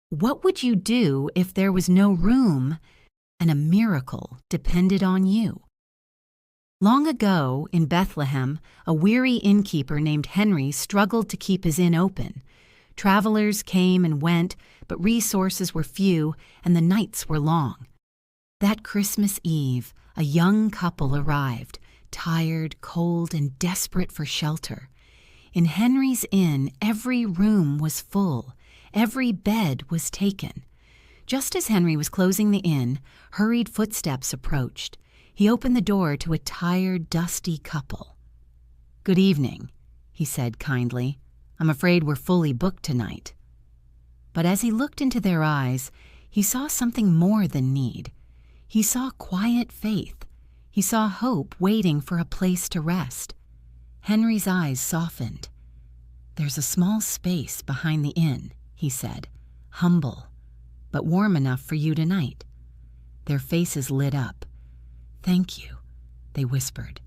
What would you do if there was no room and a miracle depended on you? Long ago, in Bethlehem, a weary innkeeper named Henry struggled to keep his inn open. Travelers came and went, but resources were few and the nights were long. That Christmas Eve, a young couple arrived, tired, cold, and desperate for shelter. In Henry's inn, every room was full. Every bed was taken. Just as Henry was closing the inn, hurried footsteps approached. He opened the door to a tired, dusty couple. "Good evening," he said kindly. "I'm afraid we're fully booked tonight." But as he looked into their eyes, he saw something more than need. He saw quiet faith. He saw hope waiting for a place to rest. Henry's eyes softened. "There's a small space behind the inn," he said, humble, "but warm enough for you tonight." Their faces lit up. "Thank you," they whispered.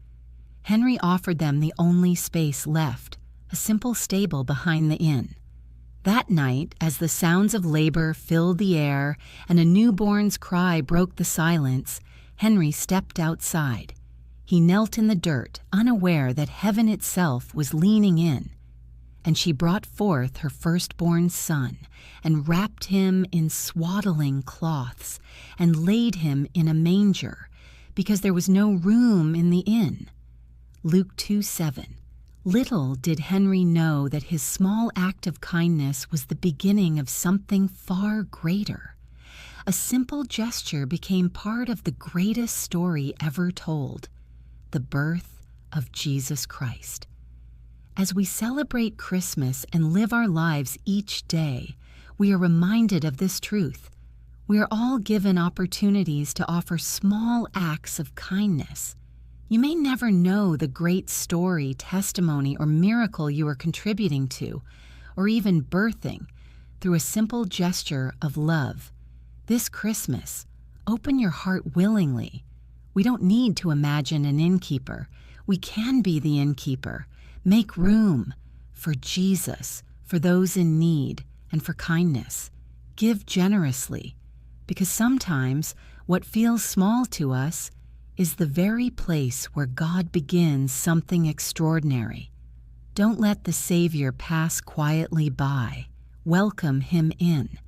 Henry offered them the only space left, a simple stable behind the inn. That night, as the sounds of labor filled the air and a newborn's cry broke the silence, Henry stepped outside. He knelt in the dirt, unaware that heaven itself was leaning in. And she brought forth her firstborn son, and wrapped him in swaddling cloths, and laid him in a manger, because there was no room in the inn. Luke 2:7. Little did Henry know that his small act of kindness was the beginning of something far greater. A simple gesture became part of the greatest story ever told, the birth of Jesus Christ. As we celebrate Christmas and live our lives each day, we are reminded of this truth. We are all given opportunities to offer small acts of kindness. You may never know the great story, testimony, or miracle you are contributing to, or even birthing, through a simple gesture of love. This Christmas, open your heart willingly. We don't need to imagine an innkeeper. We can be the innkeeper. Make room for Jesus, for those in need, and for kindness. Give generously, because sometimes what feels small to us is the very place where God begins something extraordinary. Don't let the Savior pass quietly by. Welcome him in.